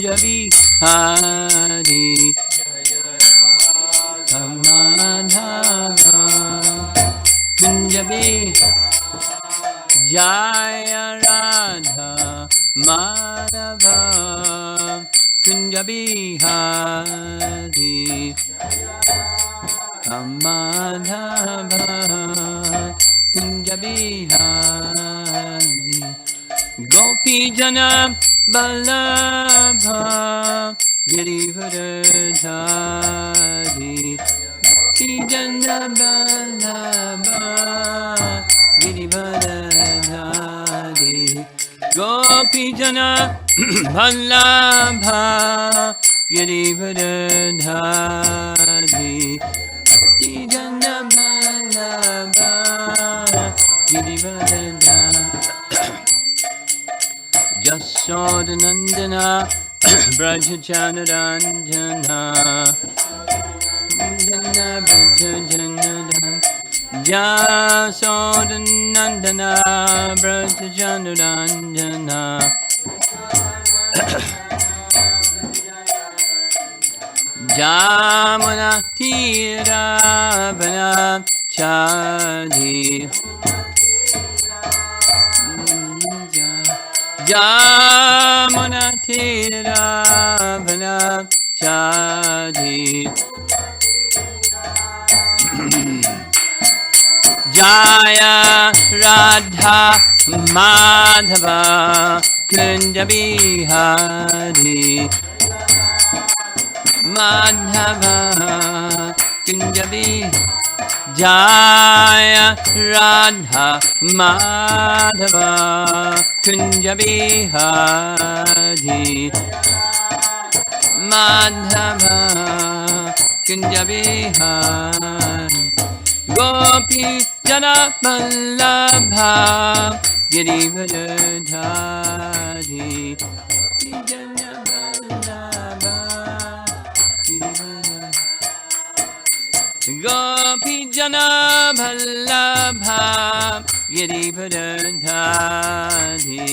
Kunja Bihari Madhava Kunja Jaya Radha Madhava Kunja Bihari Madhava Kunja Bihari Gopi Jana Ballabha Girivardhari Gopi Jana Ballabha Girivardhari Gopi Jana Ballabha Girivardhari Gopi Jana Ballabha Girivardhari Yasodhanandana Brajajanarandana Yasodhanandana Brajajanarandana Jamana Tiravana Chadi Jamana Tiravana Chadi Jaya Radha Madhava Kunja Bihari Madhava Kunja Bihari Jaya Radha Madhava Kunja Bihari Madhava Kunja Bihari Gopi Jana Ballabha Girivardhari Gopi Jana Ballabha Gopi Jana Ballabha Girivardhari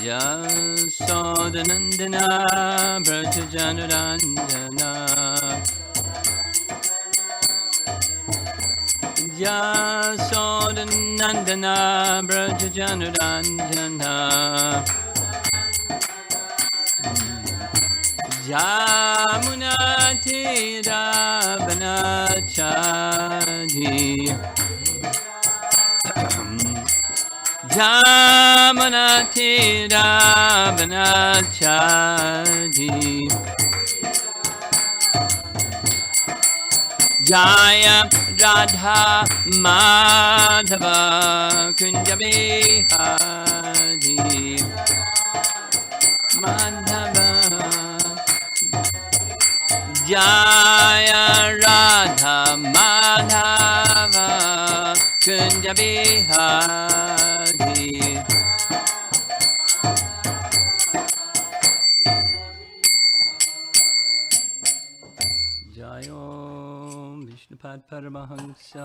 Yasodhanandana Brajajanarandana Yasodhanandana Brajajanarandana Jamuna Tiravana Chadi Jamuna Tiravana Chadi Jaya Radha Madhava Kunja Bihari Madhava Jaya Radha Madhava Kunja Bihari Jayom Vishnupad Paramahamsa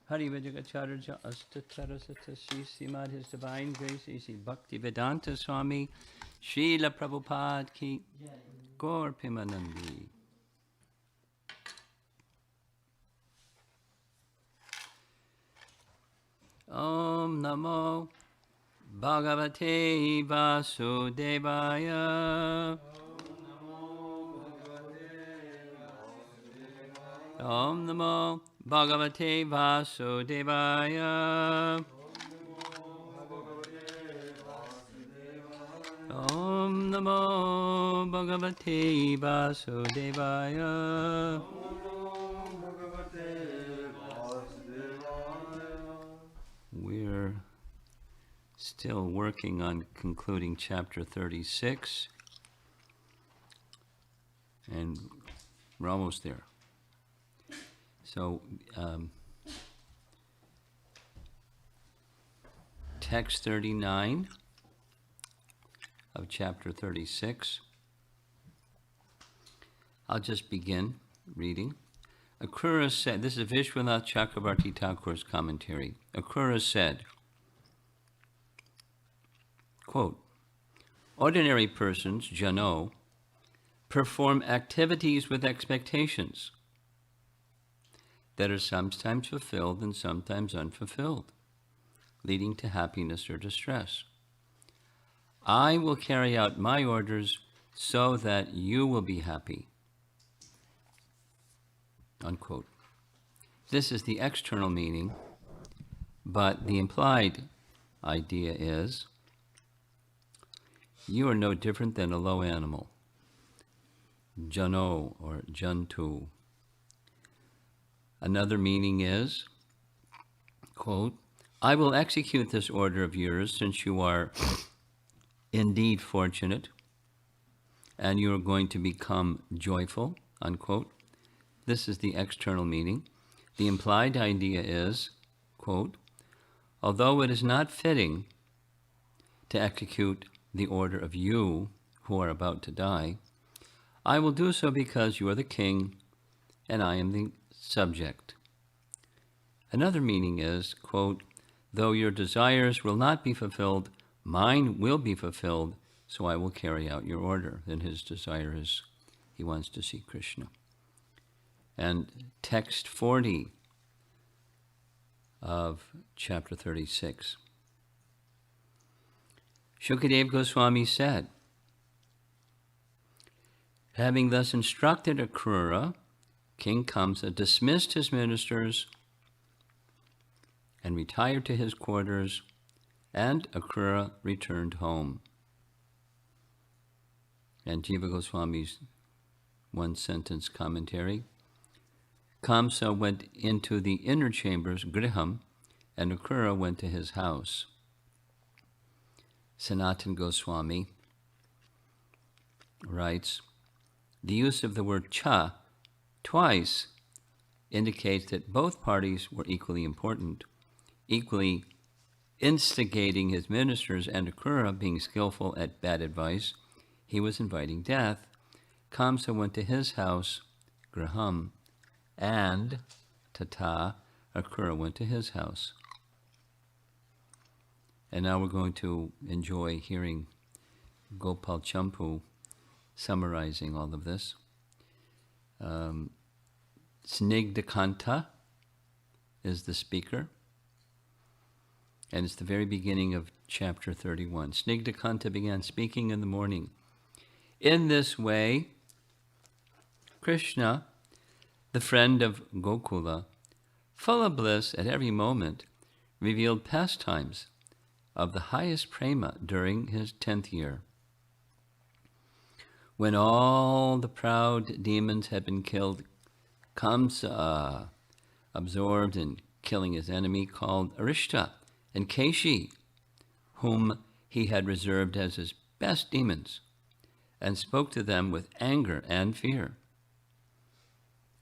Hari Vajagacharya Astatharasata Sri Srimad His Divine Grace Sri Bhakti Vedanta Swami Srila Prabhupada Ki Gaur Pimanandi. Om Namo Bhagavate Vasudevaya. Om Namo Bhagavate Vasudevaya. Om Namo Bhagavate Vasudevaya. We're still working on concluding chapter 36, and we're almost there. So, text 39 of chapter 36. I'll just begin reading. Akrura said, this is Vishwanath Chakrabarti Thakur's commentary. Akrura said, quote, ordinary persons, jano, perform activities with expectations that are sometimes fulfilled and sometimes unfulfilled, leading to happiness or distress. I will carry out my orders so that you will be happy. Unquote. This is the external meaning, but the implied idea is you are no different than a low animal, jano or jantu. Another meaning is, quote, I will execute this order of yours since you are indeed fortunate and you are going to become joyful, unquote. This is the external meaning. The implied idea is, quote, although it is not fitting to execute the order of you who are about to die, I will do so because you are the king and I am the subject. Another meaning is, quote, though your desires will not be fulfilled, mine will be fulfilled, so I will carry out your order. And his desire is he wants to see Krishna. And text 40 of chapter 36. Shukadeva Goswami said, having thus instructed Akrura, King Kamsa dismissed his ministers and retired to his quarters, and Akrura returned home. And Jiva Goswami's one-sentence commentary, Kamsa went into the inner chambers, Griham, and Akrura went to his house. Sanatan Goswami writes, the use of the word cha twice indicates that both parties were equally important, equally instigating his ministers, and Akrura, being skillful at bad advice, he was inviting death. Kamsa went to his house, Graham, and Tata, Akrura went to his house. And now we're going to enjoy hearing Gopal Champu summarizing all of this. Snigdakanta is the speaker, and it's the very beginning of chapter 31. Snigdakanta began speaking in the morning. In this way, Krishna, the friend of Gokula, full of bliss at every moment, revealed pastimes of the highest prema during his 10th year. When all the proud demons had been killed, Kamsa, absorbed in killing his enemy, called Arista and Kesi, whom he had reserved as his best demons, and spoke to them with anger and fear.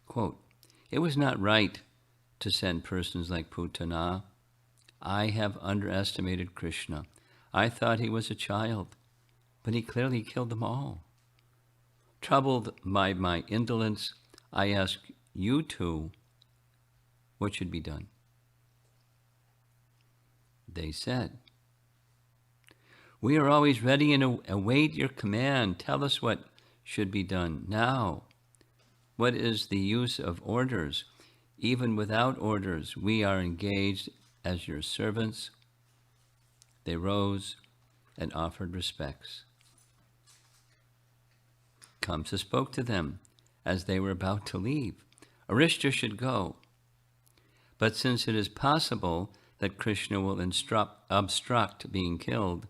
Quote, it was not right to send persons like Putana. I have underestimated Krishna. I thought he was a child, but he clearly killed them all. Troubled by my indolence, I ask you two, what should be done? They said, we are always ready and await your command. Tell us what should be done now. What is the use of orders? Even without orders, we are engaged as your servants. They rose and offered respects. Kamsa spoke to them as they were about to leave. Arista should go. But since it is possible that Krishna will obstruct being killed,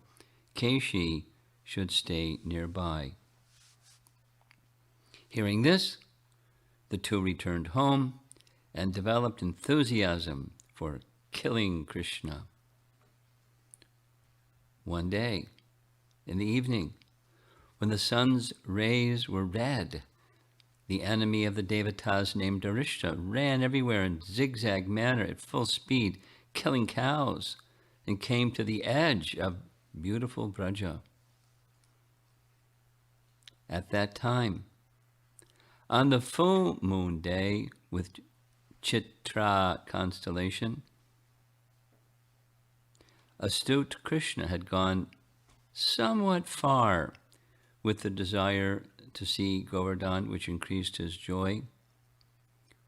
Kesi should stay nearby. Hearing this, the two returned home and developed enthusiasm for killing Krishna. One day, in the evening, when the sun's rays were red, the enemy of the Devatas named Arista ran everywhere in zigzag manner at full speed, killing cows, and came to the edge of beautiful Braja. At that time, on the full moon day, with Chitra constellation, astute Krishna had gone somewhat far with the desire to see Govardhan, which increased his joy.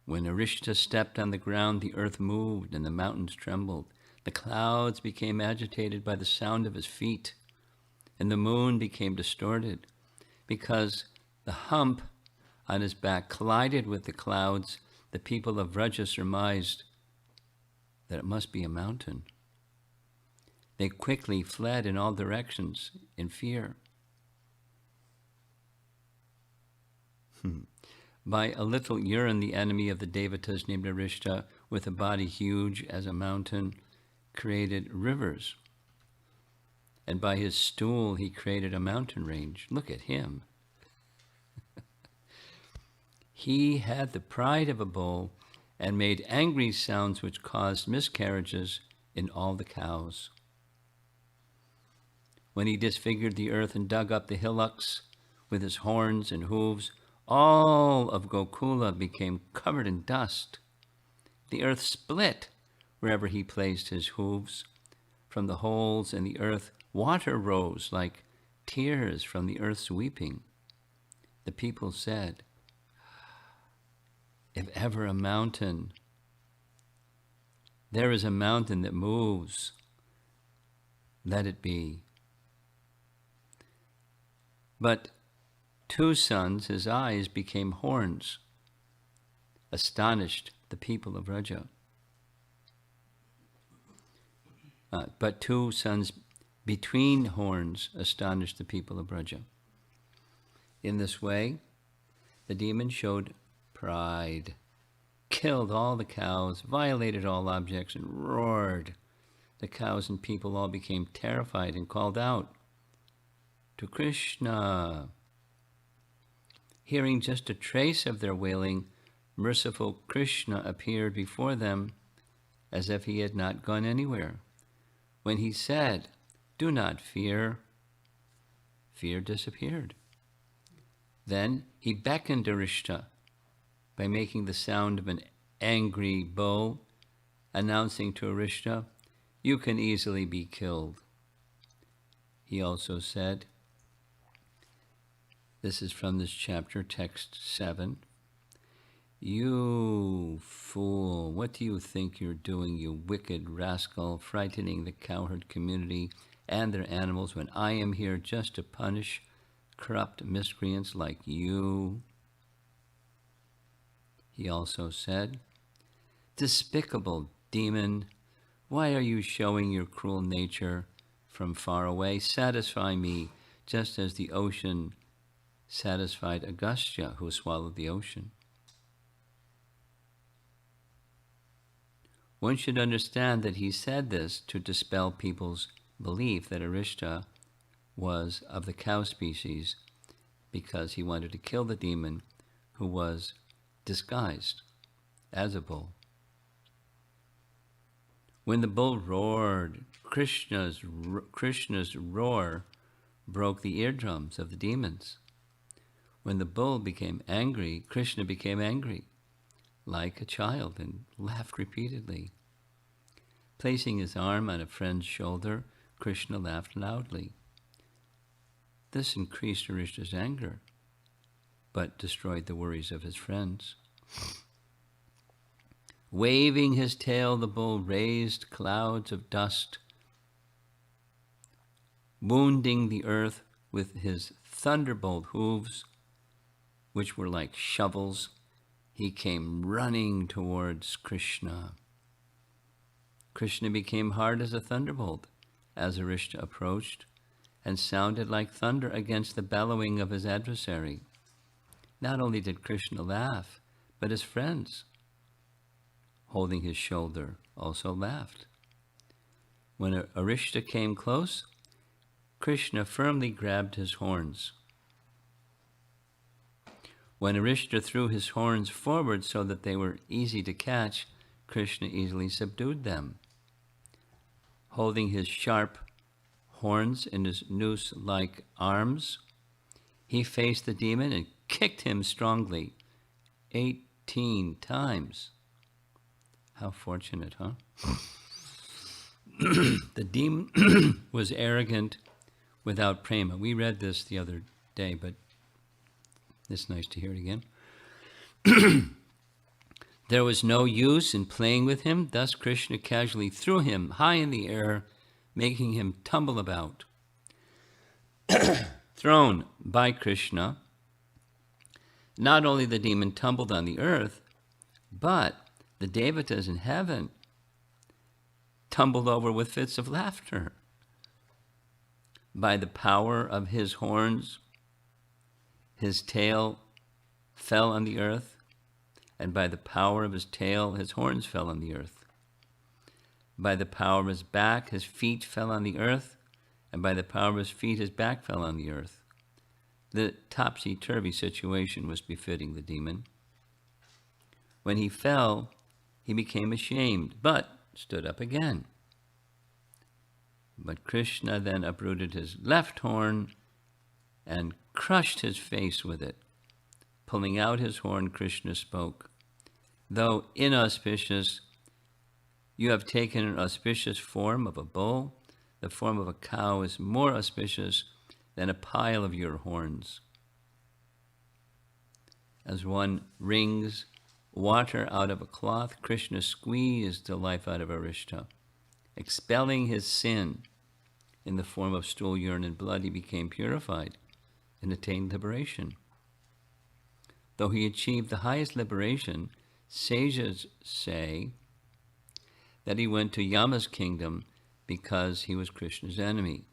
When Arista stepped on the ground, the earth moved and the mountains trembled. The clouds became agitated by the sound of his feet, and the moon became distorted, because the hump on his back collided with the clouds. The people of Vraja surmised that it must be a mountain. They quickly fled in all directions in fear. By a little urine, the enemy of the Devatas named Arista, with a body huge as a mountain, created rivers. And by his stool, he created a mountain range. Look at him. He had the pride of a bull and made angry sounds which caused miscarriages in all the cows. When he disfigured the earth and dug up the hillocks with his horns and hooves, all of Gokula became covered in dust. The earth split wherever he placed his hooves. From the holes in the earth, water rose like tears from the earth's weeping. The people said, if ever a mountain, there is a mountain that moves, let it be. But 2 sons, his eyes became horns, astonished the people of Vraja. But 2 sons between horns astonished the people of Vraja. In this way, the demon showed pride, killed all the cows, violated all objects, and roared. The cows and people all became terrified and called out to Krishna. Hearing just a trace of their wailing, merciful Krishna appeared before them as if he had not gone anywhere. When he said, "Do not fear," fear disappeared. Then he beckoned Arista by making the sound of an angry bull, announcing to Arista, "You can easily be killed." He also said, this is from this chapter, text 7, "You fool, what do you think you're doing, you wicked rascal, frightening the cowherd community and their animals when I am here just to punish corrupt miscreants like you?" He also said, "Despicable demon, why are you showing your cruel nature from far away? Satisfy me just as the ocean satisfied Agastya, who swallowed the ocean." One should understand that he said this to dispel people's belief that Arista was of the cow species, because he wanted to kill the demon who was disguised as a bull. When the bull roared, Krishna's roar broke the eardrums of the demons. When the bull became angry, Krishna became angry, like a child, and laughed repeatedly. Placing his arm on a friend's shoulder, Krishna laughed loudly. This increased Arishta's anger, but destroyed the worries of his friends. Waving his tail, the bull raised clouds of dust. Wounding the earth with his thunderbolt hooves, which were like shovels, he came running towards Krishna. Krishna became hard as a thunderbolt as Arista approached, and sounded like thunder against the bellowing of his adversary. Not only did Krishna laugh, but his friends, holding his shoulder, also laughed. When Arista came close, Krishna firmly grabbed his horns. When Arista threw his horns forward so that they were easy to catch, Krishna easily subdued them. Holding his sharp horns in his noose-like arms, he faced the demon and kicked him strongly, 8 13 times. How fortunate, huh? The demon was arrogant without prema. We read this the other day, but it's nice to hear it again. There was no use in playing with him. Thus Krishna casually threw him high in the air, making him tumble about. Thrown by Krishna, not only the demon tumbled on the earth, but the devatas in heaven tumbled over with fits of laughter. By the power of his horns, his tail fell on the earth, and by the power of his tail, his horns fell on the earth. By the power of his back, his feet fell on the earth, and by the power of his feet, his back fell on the earth. The topsy-turvy situation was befitting the demon. When he fell, he became ashamed, but stood up again. But Krishna then uprooted his left horn and crushed his face with it. Pulling out his horn, Krishna spoke, "Though inauspicious, you have taken an auspicious form of a bull. The form of a cow is more auspicious than a pile of your horns." As one wrings water out of a cloth, Krishna squeezed the life out of Arista. Expelling his sin in the form of stool, urine, and blood, he became purified and attained liberation. Though he achieved the highest liberation, sages say that he went to Yama's kingdom because he was Krishna's enemy.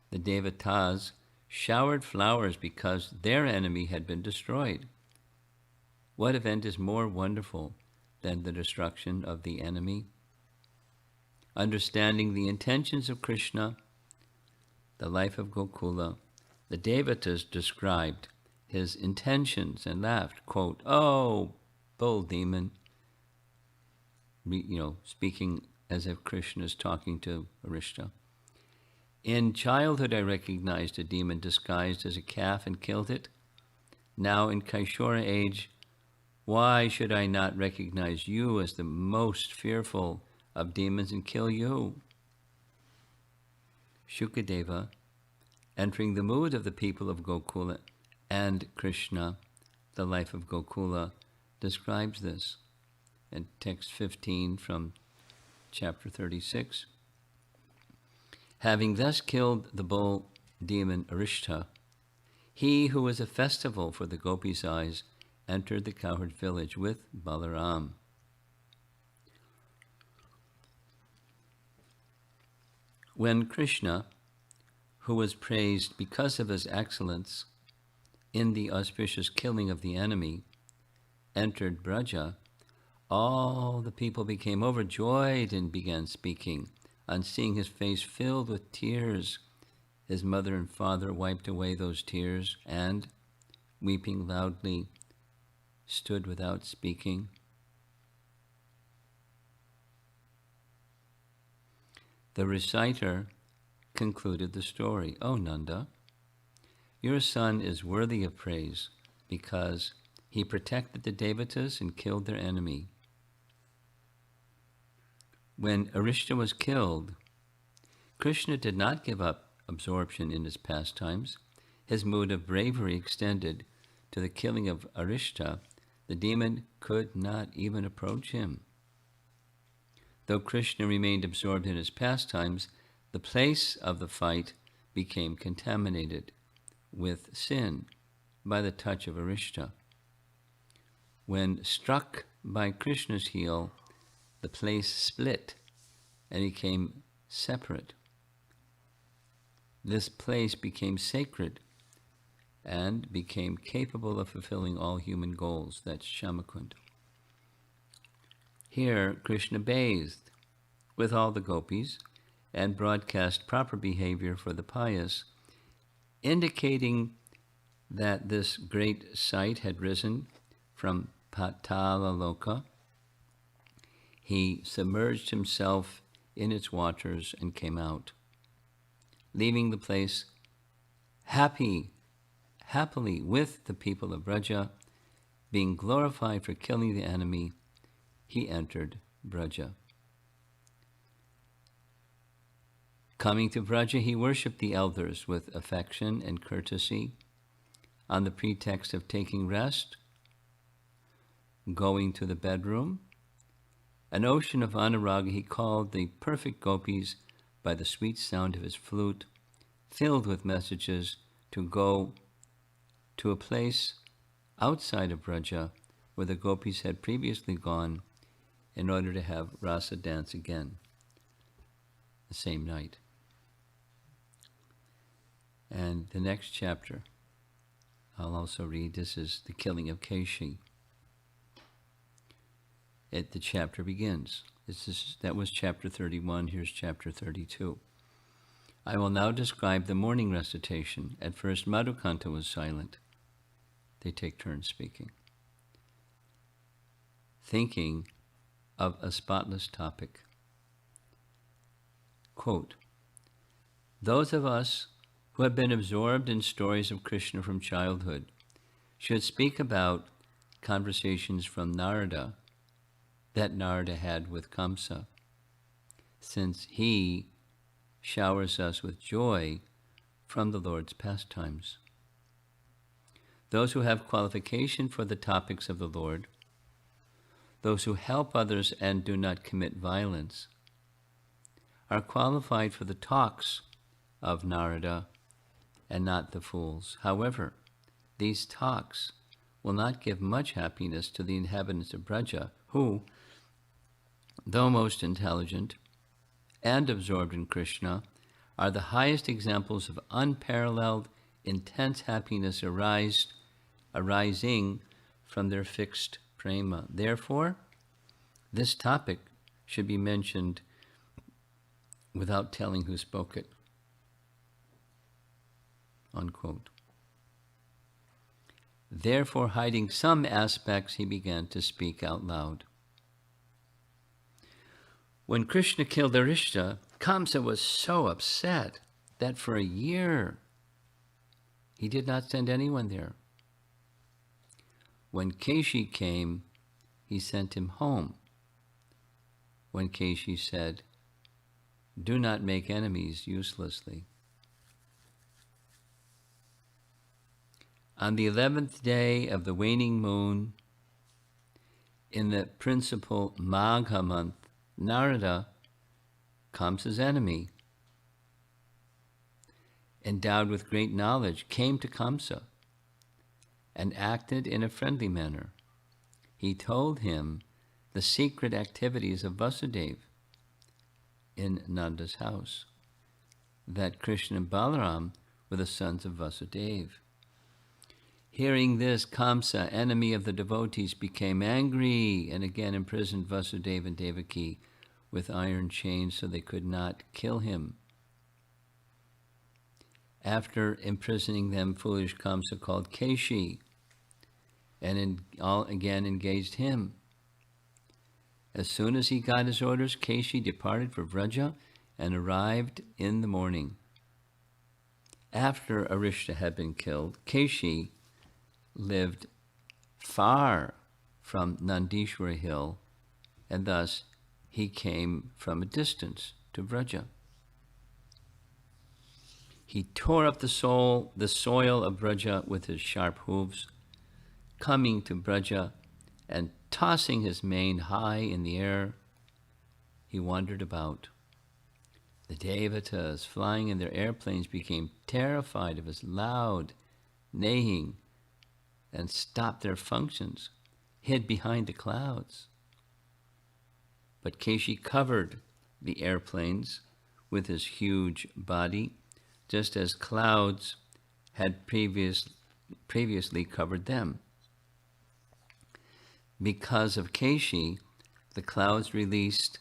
The devatas showered flowers because their enemy had been destroyed. What event is more wonderful than the destruction of the enemy? Understanding the intentions of Krishna, the life of Gokula, the devatas described his intentions and laughed, quote, "Oh, bull demon," speaking as if Krishna is talking to Arista. "In childhood, I recognized a demon disguised as a calf and killed it. Now in Kaishora age, why should I not recognize you as the most fearful of demons and kill you?" Shukadeva, entering the mood of the people of Gokula and Krishna, the life of Gokula, describes this in text 15 from chapter 36. Having thus killed the bull demon Arista, he who was a festival for the gopis' eyes entered the cowherd village with Balaram. When Krishna, who was praised because of his excellence in the auspicious killing of the enemy, entered Braja, all the people became overjoyed and began speaking. On seeing his face filled with tears, his mother and father wiped away those tears and, weeping loudly, stood without speaking. The reciter concluded the story. "O Nanda, your son is worthy of praise because he protected the devatas and killed their enemy. When Arista was killed, Krishna did not give up absorption in his pastimes. His mood of bravery extended to the killing of Arista. The demon could not even approach him. Though Krishna remained absorbed in his pastimes, the place of the fight became contaminated with sin by the touch of Arista. When struck by Krishna's heel, the place split and became separate. This place became sacred and became capable of fulfilling all human goals. That's Shamakund. Here, Krishna bathed with all the gopis and broadcast proper behavior for the pious, indicating that this great sight had risen from Patala Loka. He submerged himself in its waters and came out, leaving the place happily with the people of Braja, being glorified for killing the enemy, he entered Braja. Coming to Braja, he worshipped the elders with affection and courtesy on the pretext of taking rest, going to the bedroom. An ocean of anuraga he called the perfect gopis by the sweet sound of his flute, filled with messages to go to a place outside of Braja where the gopis had previously gone in order to have rasa dance again the same night. And the next chapter I'll also read. This is the killing of Kesi. The chapter begins. That was chapter 31. Here's chapter 32. I will now describe the morning recitation. At first, Madhukanta was silent. They take turns speaking, thinking of a spotless topic. Quote, those of us who have been absorbed in stories of Krishna from childhood should speak about conversations from Narada that Narada had with Kamsa, since he showers us with joy from the Lord's pastimes. Those who have qualification for the topics of the Lord, those who help others and do not commit violence, are qualified for the talks of Narada and not the fools. However, these talks will not give much happiness to the inhabitants of Braja, who, though most intelligent and absorbed in Krishna, are the highest examples of unparalleled, intense happiness arising from their fixed prema. Therefore, this topic should be mentioned without telling who spoke it. Unquote. Therefore, hiding some aspects, he began to speak out loud. When Krishna killed Arista, Kamsa was so upset that for a year he did not send anyone there. When Kesi came, he sent him home. When Kesi said, do not make enemies uselessly. On the 11th day of the waning moon, in the principal Magha month, Narada, Kamsa's enemy, endowed with great knowledge, came to Kamsa and acted in a friendly manner. He told him the secret activities of Vasudeva in Nanda's house, that Krishna and Balaram were the sons of Vasudeva. Hearing this, Kamsa, enemy of the devotees, became angry and again imprisoned Vasudeva and Devaki with iron chains so they could not kill him. After imprisoning them, foolish Kamsa called Kesi and again engaged him. As soon as he got his orders, Kesi departed for Vraja and arrived in the morning. After Arista had been killed, Kesi lived far from Nandishwara hill, and thus he came from a distance to Vraja. He tore up the soil of Braja with his sharp hooves, coming to Braja and tossing his mane high in the air, he wandered about. The Devatas, flying in their airplanes, became terrified of his loud neighing and stopped their functions, hid behind the clouds. But Kesi covered the airplanes with his huge body, just as clouds had previously covered them. Because of Kesi, the clouds released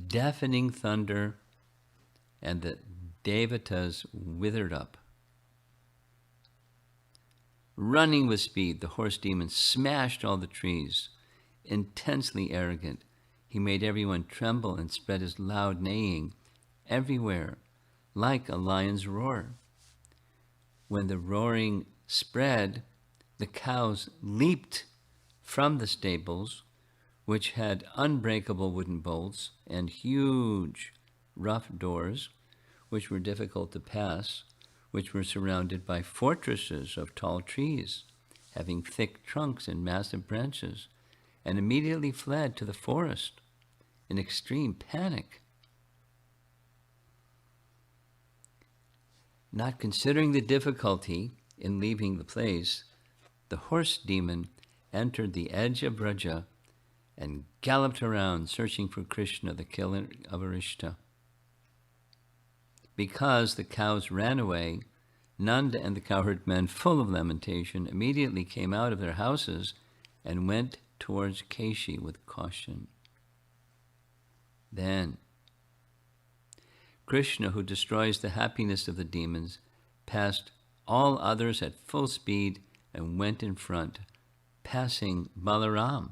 deafening thunder, and the Devatas withered up. Running with speed, the horse demon smashed all the trees. Intensely arrogant, he made everyone tremble and spread his loud neighing everywhere, like a lion's roar. When the roaring spread, the cows leaped from the stables, which had unbreakable wooden bolts and huge rough doors, which were difficult to pass, which were surrounded by fortresses of tall trees, having thick trunks and massive branches, and immediately fled to the forest in extreme panic. Not considering the difficulty in leaving the place, the horse demon entered the edge of Vraja and galloped around searching for Krishna, the killer of Arista. Because the cows ran away, Nanda and the cowherd men, full of lamentation, immediately came out of their houses and went towards Kesi with caution. Then Krishna, who destroys the happiness of the demons, passed all others at full speed and went in front, passing Balaram.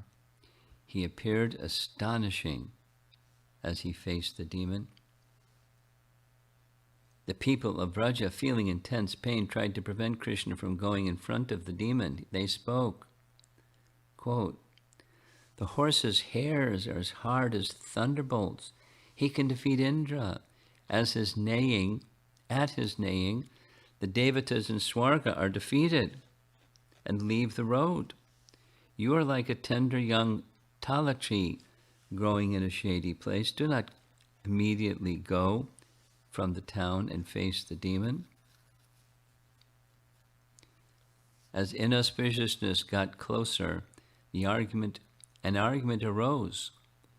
He appeared astonishing as he faced the demon. The people of Vraja, feeling intense pain, tried to prevent Krishna from going in front of the demon. They spoke, quote, "The horse's hairs are as hard as thunderbolts. He can defeat Indra. At his neighing, the Devatas in Swarga are defeated and leave the road. You are like a tender young tala tree growing in a shady place. Do not immediately go from the town and face the demon." As inauspiciousness got closer, an argument arose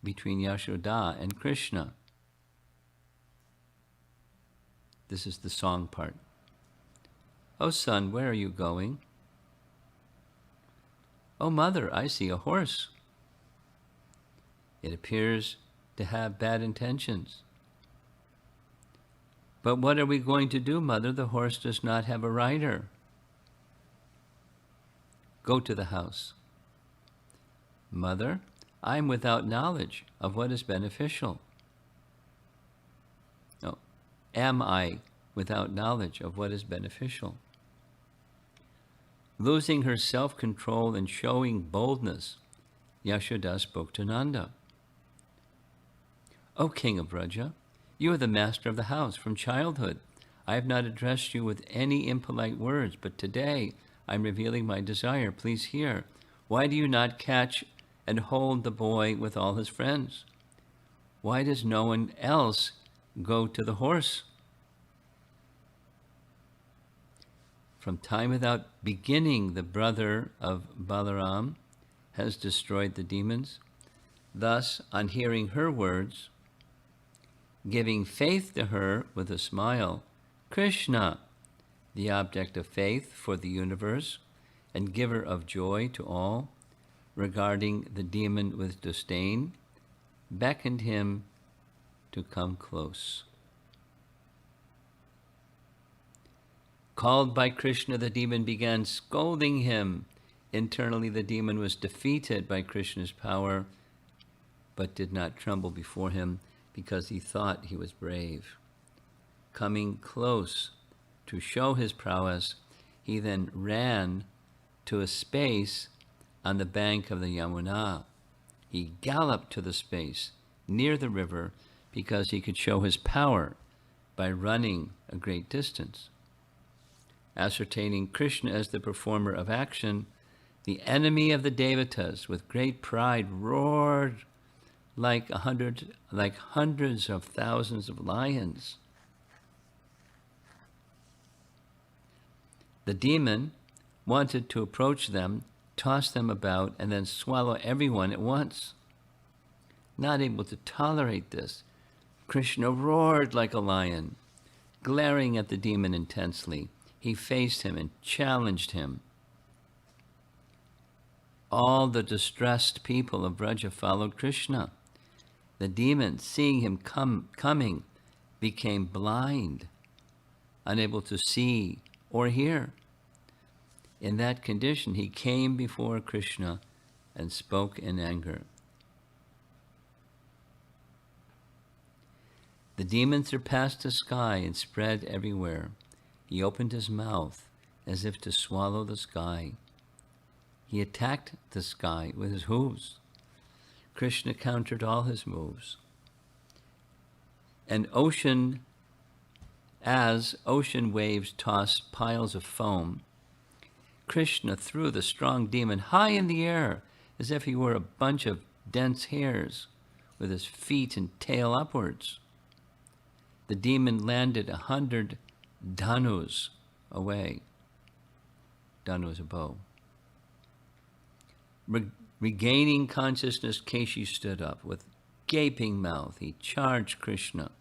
between Yashoda and Krishna. This is the song part. "Oh son, where are you going?" "Oh mother, I see a horse. It appears to have bad intentions." "But what are we going to do, mother? The horse does not have a rider." "Go to the house." "Mother, I am without knowledge of what is beneficial." "No, am I without knowledge of what is beneficial?" Losing her self-control and showing boldness, Yashoda spoke to Nanda. "O King of Vraja, you are the master of the house from childhood. I have not addressed you with any impolite words, but today I am revealing my desire. Please hear. Why do you not catch and hold the boy with all his friends? Why does no one else go to the horse? From time without beginning, the brother of Balaram has destroyed the demons." Thus, on hearing her words, giving faith to her with a smile, Krishna, the object of faith for the universe and giver of joy to all, regarding the demon with disdain, beckoned him to come close. Called by Krishna, the demon began scolding him. Internally, the demon was defeated by Krishna's power, but did not tremble before him because he thought he was brave. Coming close to show his prowess, he then ran to a space on the bank of the Yamuna. He galloped to the space near the river because he could show his power by running a great distance. Ascertaining Krishna as the performer of action, the enemy of the Devatas, with great pride, roared like hundreds of thousands of lions. The demon wanted to approach them, toss them about, and then swallow everyone at once. Not able to tolerate this, Krishna roared like a lion. Glaring at the demon intensely, he faced him and challenged him. All the distressed people of Vraja followed Krishna. The demon, seeing him coming, became blind, unable to see or hear. In that condition, he came before Krishna and spoke in anger. The demon surpassed the sky and spread everywhere. He opened his mouth as if to swallow the sky. He attacked the sky with his hooves. Krishna countered all his moves. And as ocean waves tossed piles of foam, Krishna threw the strong demon high in the air as if he were a bunch of dense hairs with his feet and tail upwards. The demon landed 100 dhanus away. Dhanu is a bow. Regaining consciousness, Kesi stood up. With gaping mouth, he charged Krishna.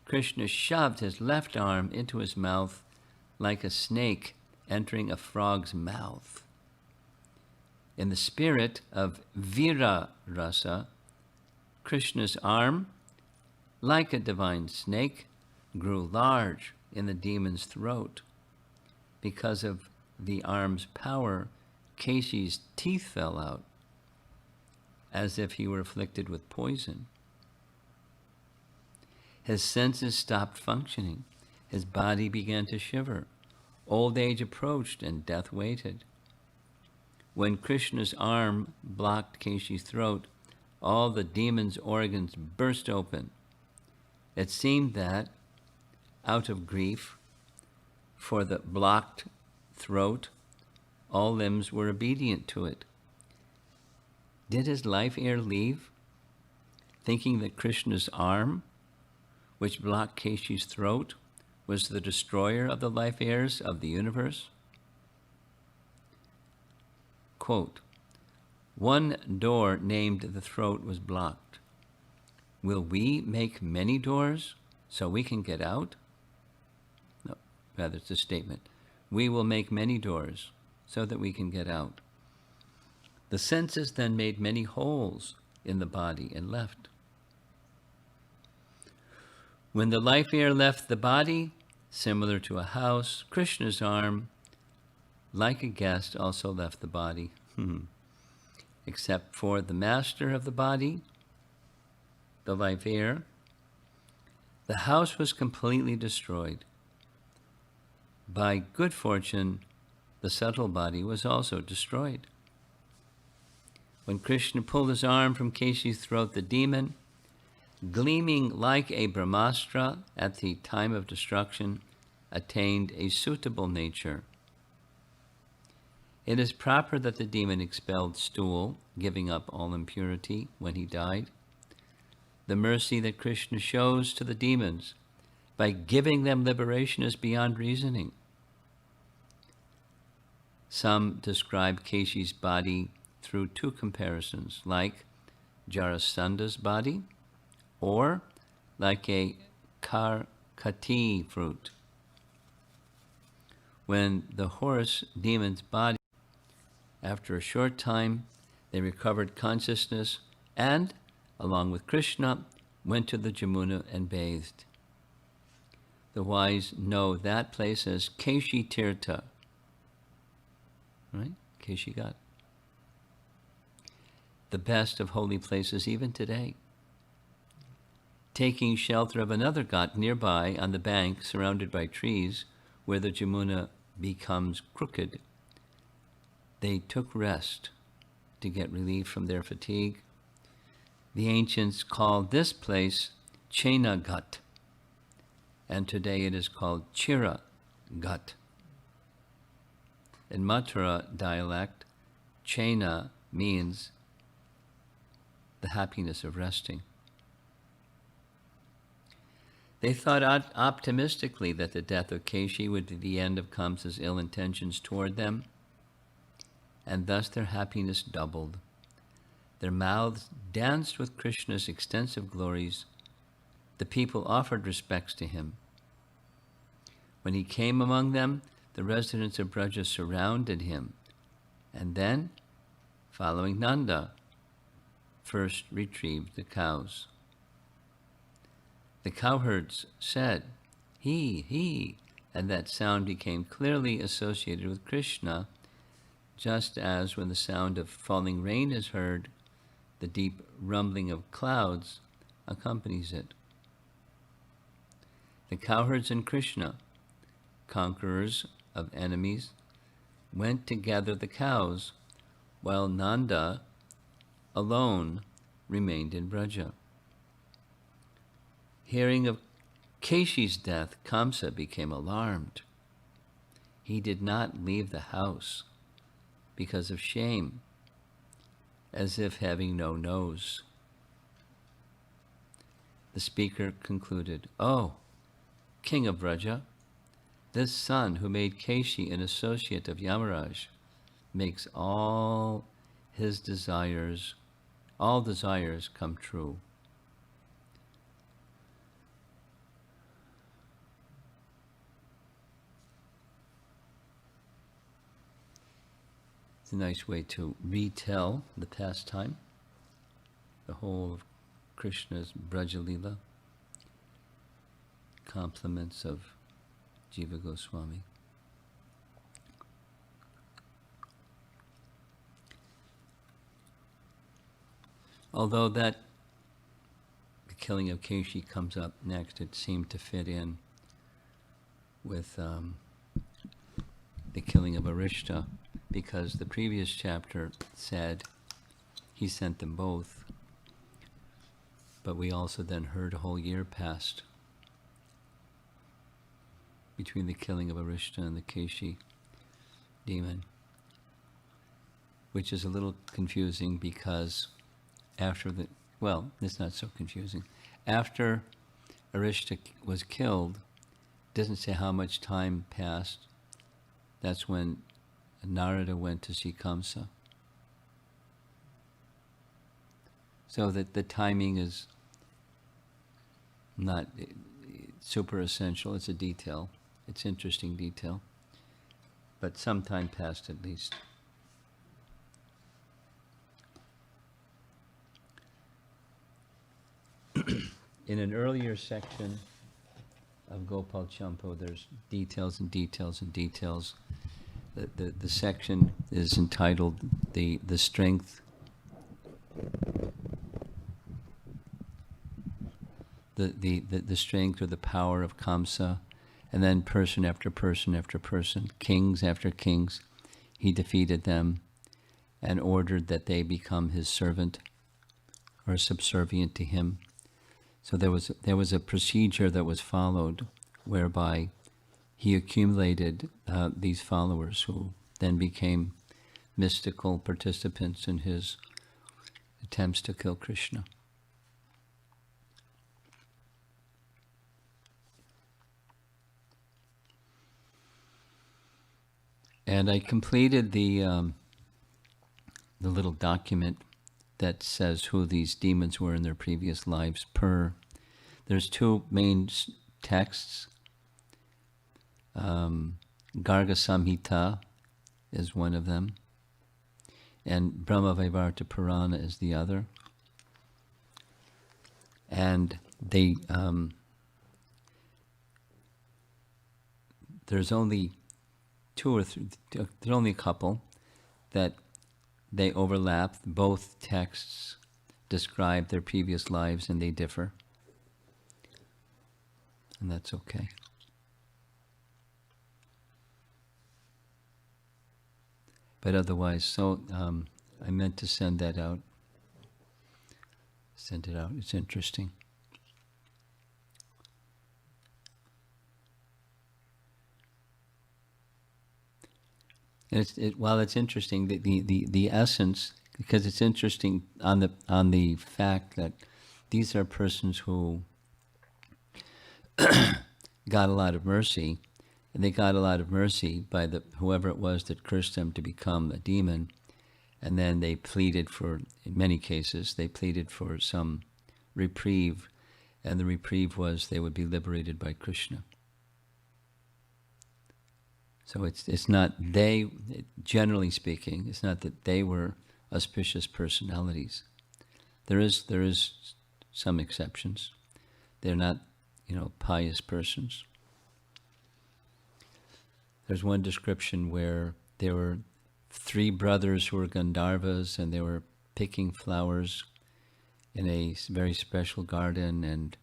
Krishna shoved his left arm into his mouth like a snake entering a frog's mouth. In the spirit of Vira Rasa, Krishna's arm, like a divine snake, grew large in the demon's throat. Because of the arm's power, Kesi's teeth fell out, as if he were afflicted with poison. His senses stopped functioning. His body began to shiver. Old age approached and death waited. When Krishna's arm blocked Kesi's throat, all the demon's organs burst open. It seemed that, out of grief for the blocked throat, all limbs were obedient to it. Did his life air leave, thinking that Krishna's arm, which blocked Kesi's throat, was the destroyer of the life airs of the universe? Quote, one door named the throat was blocked. Will we make many doors so we can get out? No, rather it's a statement. We will make many doors so that we can get out. The senses then made many holes in the body and left. When the life air left the body, similar to a house, Krishna's arm, like a guest, also left the body. Except for the master of the body, the life air, the house was completely destroyed. By good fortune, the subtle body was also destroyed. When Krishna pulled his arm from Kesi's throat, the demon, gleaming like a brahmastra at the time of destruction, attained a suitable nature. It is proper that the demon expelled stool, giving up all impurity when he died. The mercy that Krishna shows to the demons by giving them liberation is beyond reasoning. Some describe Kesi's body through two comparisons, like Jarasanda's body or like a karkati fruit. When the horse demon's body, after a short time, they recovered consciousness and, along with Krishna, went to the Jamuna and bathed. The wise know that place as Kesi Tirtha, right? Kesi Ghat. The best of holy places even today. Taking shelter of another ghat nearby on the bank surrounded by trees where the Jamuna becomes crooked, they took rest to get relief from their fatigue. The ancients called this place Chena Ghat, and today it is called Chira Ghat. In Mathura dialect, Chena means the happiness of resting. They thought optimistically that the death of Kesi would be the end of Kamsa's ill intentions toward them, and thus their happiness doubled. Their mouths danced with Krishna's extensive glories. The people offered respects to him. When he came among them, the residents of Braja surrounded him, and then, following Nanda, first retrieved the cows. The cowherds said, he, and that sound became clearly associated with Krishna, just as when the sound of falling rain is heard, the deep rumbling of clouds accompanies it. The cowherds and Krishna, conquerors of enemies, went to gather the cows, while Nanda alone remained in Braja. Hearing of Keshi's death, Kamsa became alarmed. He did not leave the house because of shame, as if having no nose. The speaker concluded, "Oh, King of Braja, this son who made Keshi an associate of Yamaraj makes all desires come true." It's a nice way to retell the pastime, the whole of Krishna's Braja Leela, compliments of Jiva Goswami. Although the killing of Keshi comes up next, it seemed to fit in with the killing of Arista, because the previous chapter said he sent them both, but we also then heard a whole year passed between the killing of Arista and the Keshi demon, which is a little confusing because it's not so confusing. After Arista was killed, it doesn't say how much time passed. That's when Narada went to see Kamsa. So that the timing is not super essential. It's a detail. It's interesting detail. But some time passed at least. In an earlier section of Gopal Champo, there's details and details and details. The section is entitled the strength, the strength or the power of Kamsa, and then person after person after person, kings after kings, he defeated them and ordered that they become his servant or subservient to him. So there was a procedure that was followed whereby he accumulated these followers who then became mystical participants in his attempts to kill Krishna. And I completed the little document that says who these demons were in their previous lives there's two main texts. Garga Samhita is one of them, and Brahma Vaivarta Purana is the other. And they there's only there's only a couple that they overlap. Both texts describe their previous lives and they differ. And that's okay. But otherwise, I meant to send that out. Send it out. It's interesting. And while it's interesting, the essence, because it's interesting on the fact that these are persons who got a lot of mercy, and they got a lot of mercy by whoever it was that cursed them to become a demon, and then they pleaded for, in many cases, they pleaded for some reprieve, and the reprieve was they would be liberated by Krishna. So it's not they, generally speaking, it's not that they were auspicious personalities. There is some exceptions. They're not, pious persons. There's one description where there were 3 brothers who were Gandharvas, and they were picking flowers in a very special garden, and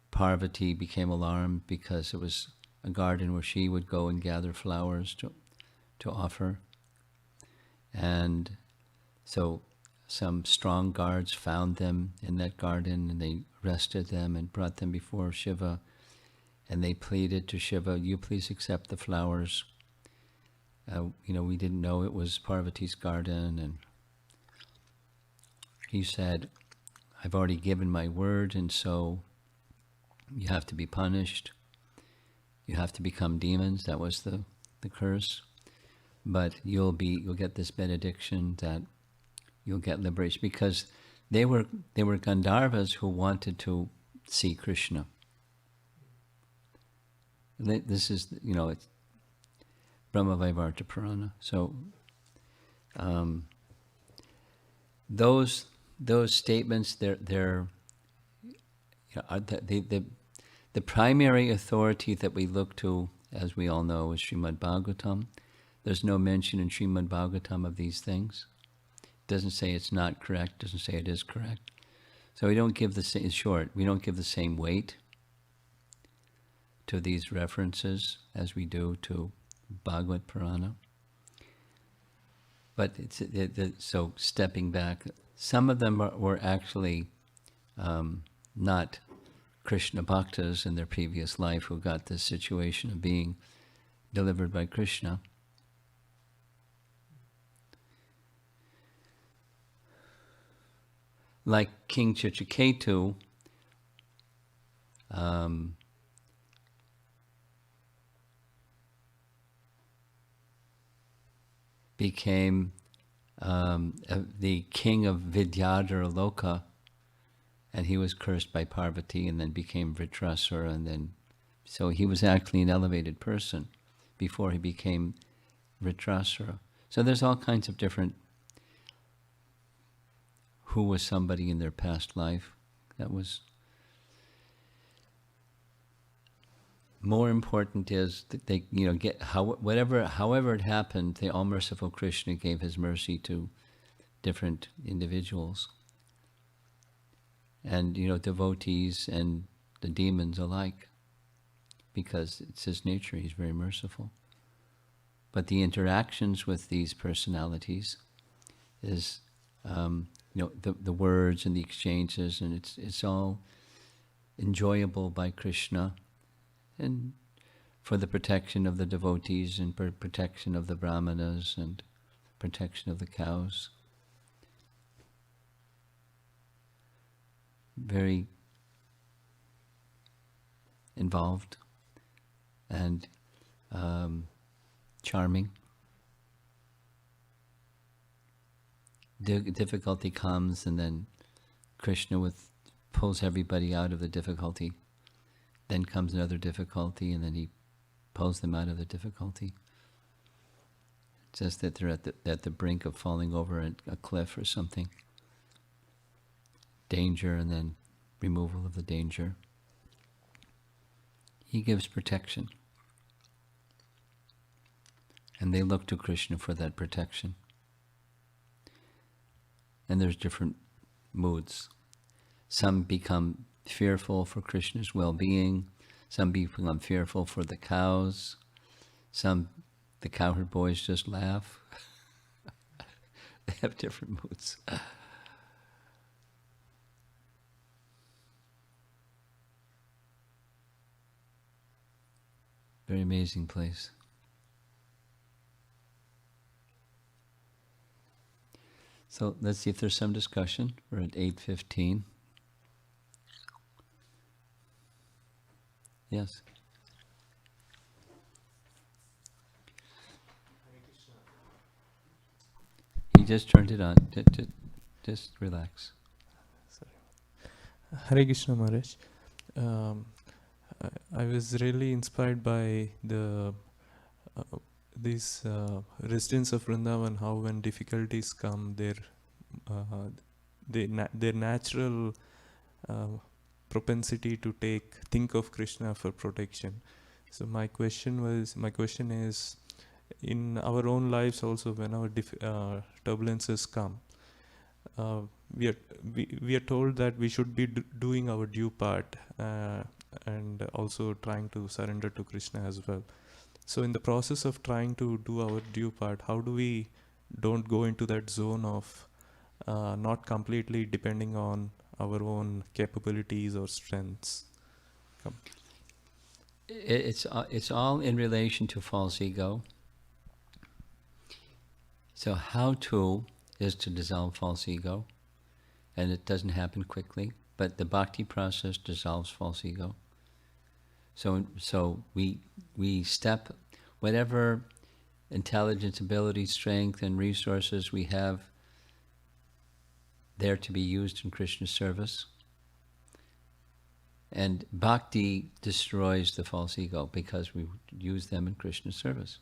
Parvati became alarmed because it was a garden where she would go and gather flowers to offer. And So some strong guards found them in that garden, and they arrested them and brought them before Shiva. And they pleaded to Shiva, "You please accept the flowers. We didn't know it was Parvati's garden." And he said, "I've already given my word, and so you have to be punished. You have to become demons." That was the curse. But you'll get this benediction that you'll get liberation, because they were Gandharvas who wanted to see Krishna. This is, it's Brahma Vaivarta Purana. So those statements, they're the primary authority that we look to, as we all know, is Srimad Bhagavatam. There's no mention in Srimad Bhagavatam of these things. It doesn't say it's not correct, doesn't say it is correct. So we don't give we don't give the same weight to these references as we do to Bhagavad Purana. But so stepping back, some of them were actually not Krishna bhaktas in their previous life who got this situation of being delivered by Krishna. Like King Chitraketu, became the king of Vidyadhara Loka, and he was cursed by Parvati and then became Vritrasura, and then so he was actually an elevated person before he became Vritrasura. So there's all kinds of different who was somebody in their past life. That was more important is that they get however it happened, the all merciful Krishna gave his mercy to different individuals, and devotees and the demons alike, because it's his nature. He's very merciful. But the interactions with these personalities is the words and the exchanges, and it's all enjoyable by Krishna, and for the protection of the devotees and protection of the brahmanas and protection of the cows. Very involved and charming. Difficulty comes, and then Krishna pulls everybody out of the difficulty. Then comes another difficulty, and then he pulls them out of the difficulty. Just that they're at the brink of falling over a cliff or something. Danger, and then removal of the danger. He gives protection. And they look to Krishna for that protection. And there's different moods. Some become fearful for Krishna's well-being. Some become fearful for the cows. The cowherd boys just laugh. They have different moods. Very amazing place. So let's see if there's some discussion. We're at 8:15. Yes. He just turned it on. Just relax. Sorry. Hare Krishna Maharaj. I was really inspired by these residents of Vrindavan, how when difficulties come, their natural propensity to think of Krishna for protection. So my question is, in our own lives also, when our turbulences come, we are told that we should be doing our due part, and also trying to surrender to Krishna as well. So in the process of trying to do our due part, how do we don't go into that zone of not completely depending on our own capabilities or strengths. It's all in relation to false ego. So how to is to dissolve false ego, and it doesn't happen quickly, but the bhakti process dissolves false ego. So we step whatever intelligence, ability, strength, and resources we have there to be used in Krishna's service. And bhakti destroys the false ego because we use them in Krishna's service.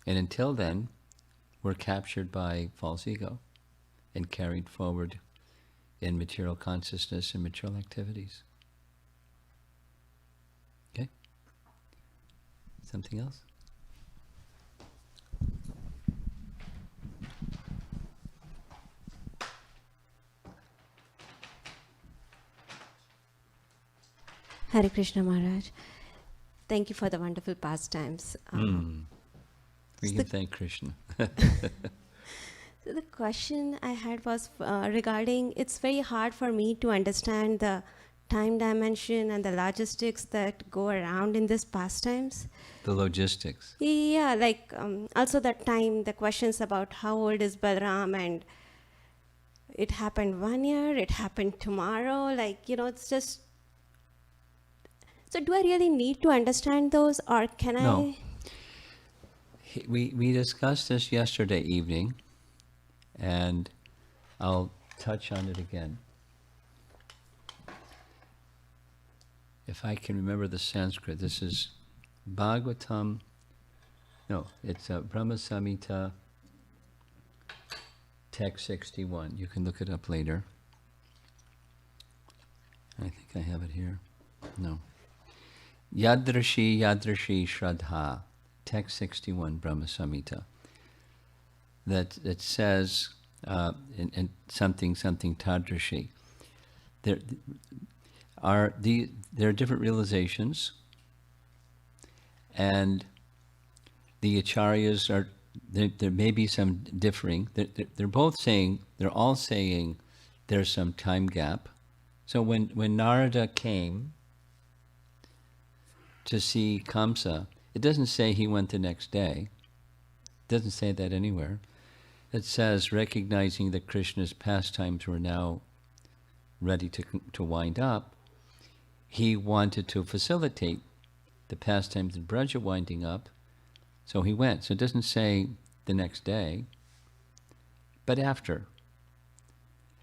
And until then, we're captured by false ego and carried forward in material consciousness and material activities. Okay? Something else? Hare Krishna Maharaj. Thank you for the wonderful pastimes. We can thank Krishna. So the question I had was regarding, it's very hard for me to understand the time dimension and the logistics that go around in this pastimes. The logistics. Yeah, like also that time, the questions about how old is Balram, and it happened 1 year, it happened tomorrow, like, it's just... So do I really need to understand those, or can No. I... We discussed this yesterday evening, and I'll touch on it again. If I can remember the Sanskrit, this is Bhagavatam, no, it's Brahma Samhita, text 61. You can look it up later. I think I have it here. No. Yadrashi Shraddha, text 61, Brahma Samhita. That says, in something Tadrashi. There are different realizations, and the acharyas are, there may be some differing. They're all saying there's some time gap. So when Narada came to see Kamsa, it doesn't say he went the next day. It doesn't say that anywhere. It says, recognizing that Krishna's pastimes were now ready to wind up, he wanted to facilitate the pastimes in Braja winding up, so he went. So it doesn't say the next day, but after.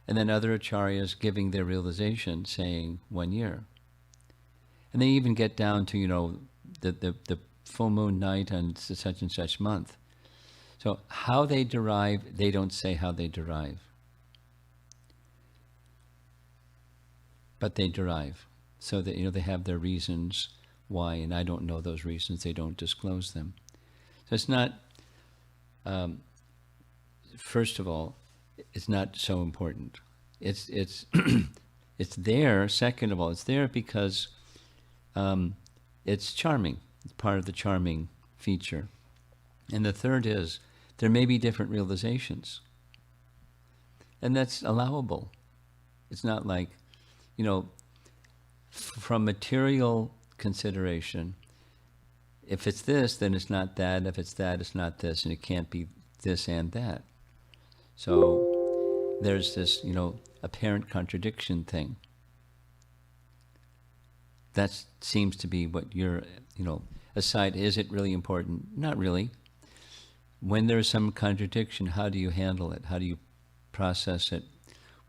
And then other acharyas giving their realization, saying 1 year. And they even get down to, the full moon night on such and such month. So how they derive, they don't say how they derive. But they derive. So that, they have their reasons why, and I don't know those reasons, they don't disclose them. So it's not, first of all, it's not so important. It's it's there. Second of all, it's there because it's charming. It's part of the charming feature. And the third is, there may be different realizations. And that's allowable. It's not like, from material consideration, if it's this, then it's not that. If it's that, it's not this. And it can't be this and that. So there's this, apparent contradiction thing. That seems to be what you're, aside, is it really important? Not really. When there's some contradiction, how do you handle it? How do you process it?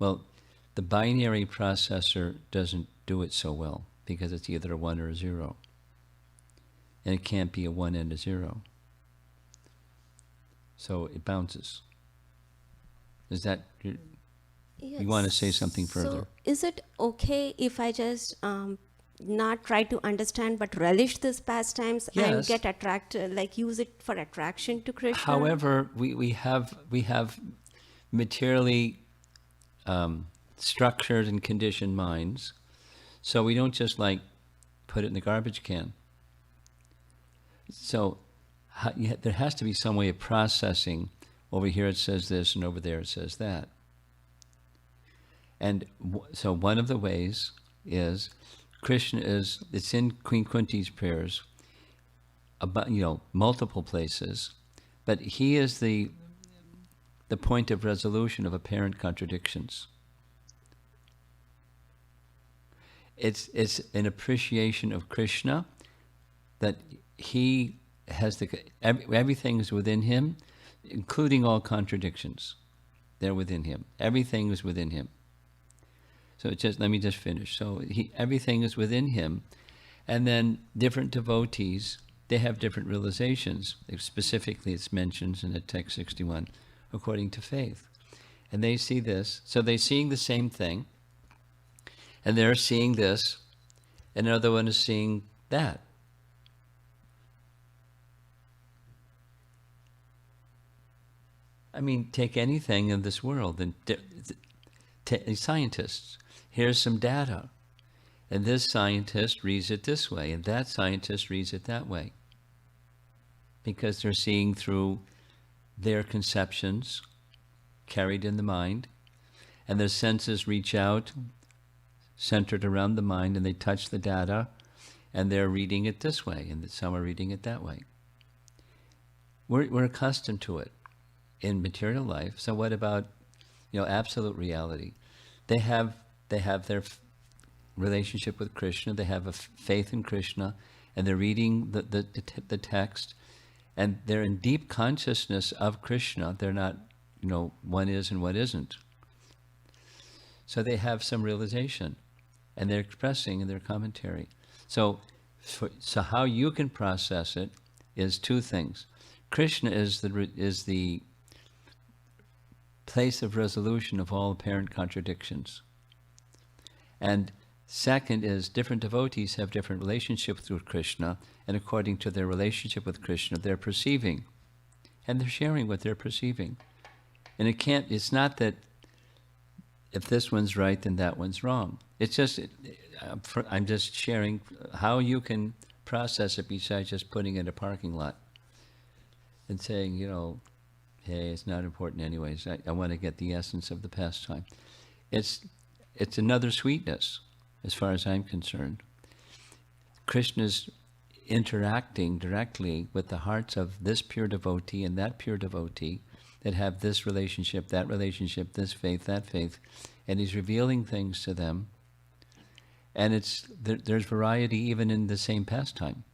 Well, the binary processor doesn't do it so well because it's either a 1 or a 0. And it can't be a 1 and a 0. So it bounces. Is that... Yes. You want to say something further? So is it okay if I just not try to understand but relish this pastimes and Yes. get attracted, like use it for attraction to Krishna? However, we have materially structured and conditioned minds, so we don't just put it in the garbage can. So there has to be some way of processing over here it says this, and over there it says that. And so one of the ways is Krishna is, it's in Queen Kunti's prayers, about, multiple places, but he is the point of resolution of apparent contradictions. It's an appreciation of Krishna, that he has everything is within him, including all contradictions. They're within him. Everything is within him. So let me just finish. So everything is within him, and then different devotees, they have different realizations. Specifically, it's mentioned in the text 61, according to faith. And they see this. So they're seeing the same thing, and they're seeing this, and another one is seeing that. I mean, take anything in this world, and scientists. Here's some data, and this scientist reads it this way, and that scientist reads it that way, because they're seeing through their conceptions carried in the mind, and their senses reach out, centered around the mind, and they touch the data, and they're reading it this way, and some are reading it that way. We're accustomed to it in material life. So what about, absolute reality? They have their relationship with Krishna. They have a faith in Krishna, and they're reading the text, and they're in deep consciousness of Krishna. They're not, one is and what isn't. So they have some realization, and they're expressing in their commentary. So how you can process it is two things. Krishna is the place of resolution of all apparent contradictions. And second is different devotees have different relationships with Krishna, and according to their relationship with Krishna, they're perceiving, and they're sharing what they're perceiving. And it's not that if this one's right, then that one's wrong. It's just, I'm just sharing how you can process it besides just putting it in a parking lot and saying, hey, it's not important anyways. I want to get the essence of the pastime. It's another sweetness, as far as I'm concerned. Krishna's interacting directly with the hearts of this pure devotee and that pure devotee that have this relationship, this faith, that faith, and he's revealing things to them. And there's variety even in the same pastime.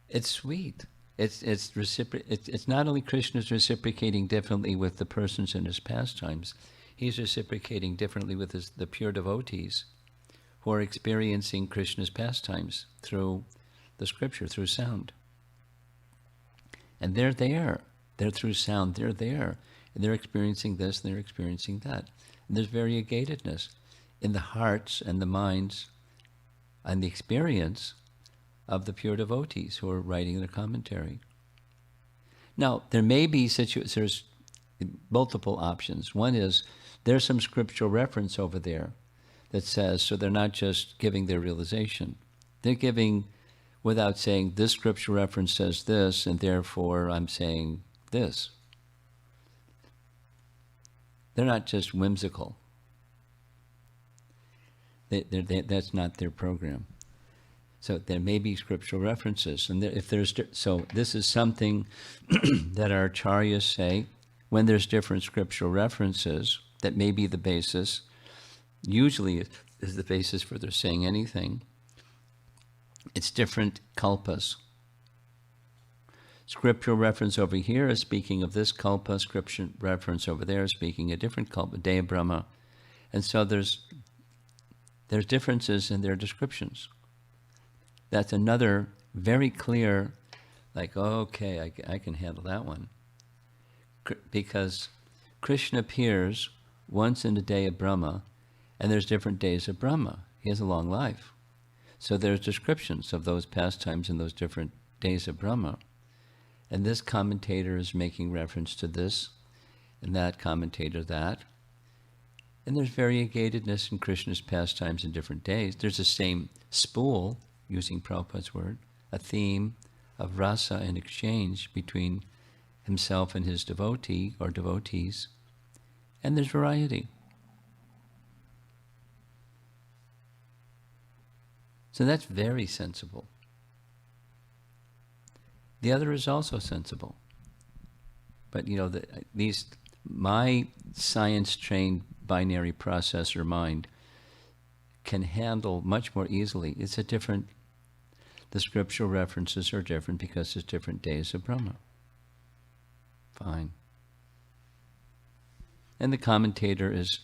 It's sweet. It's not only Krishna's reciprocating differently with the persons in his pastimes, he's reciprocating differently with the pure devotees who are experiencing Krishna's pastimes through the scripture, through sound. And they're there. They're through sound. They're there. And they're experiencing this, and they're experiencing that. And there's variegatedness in the hearts and the minds and the experience of the pure devotees who are writing their commentary. Now, there may be there's multiple options. One is there's some scriptural reference over there that says, so they're not just giving their realization. They're giving without saying, this scriptural reference says this, and therefore I'm saying this. They're not just whimsical. That's not their program. So there may be scriptural references, and so this is something that our acharyas say when there's different scriptural references that may be the basis. Usually, is the basis for their saying anything. It's different kalpas. Scriptural reference over here is speaking of this kalpa. Scripture reference over there is speaking a different kalpa, Deya Brahma, and so there's differences in their descriptions. That's another very clear, like, okay, I can handle that one. Because Krishna appears once in the day of Brahma, and there's different days of Brahma. He has a long life. So there's descriptions of those pastimes in those different days of Brahma. And this commentator is making reference to this, and that commentator that. And there's variegatedness in Krishna's pastimes in different days. There's the same spool, using Prabhupada's word, a theme of rasa and exchange between himself and his devotee or devotees, and there's variety. So that's very sensible. The other is also sensible. But my science-trained binary processor mind can handle much more easily. It's a different, the scriptural references are different because it's different days of Brahma. Fine. And the commentator is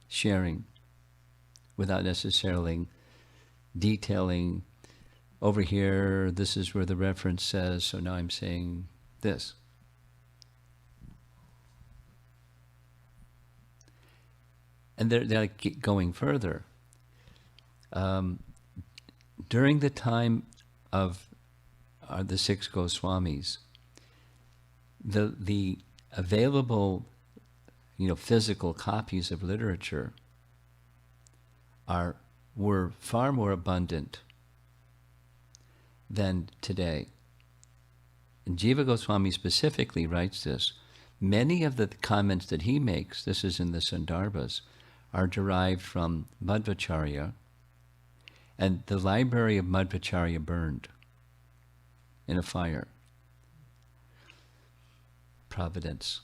sharing without necessarily detailing, over here, this is where the reference says, so now I'm saying this. And they're going further. During the time of the six Goswamis, the available, physical copies of literature were far more abundant than today. And Jiva Goswami specifically writes this. Many of the comments that he makes, this is in the Sandarbhas, are derived from Madhvacharya, and the library of Madhvacharya burned in a fire. Providence.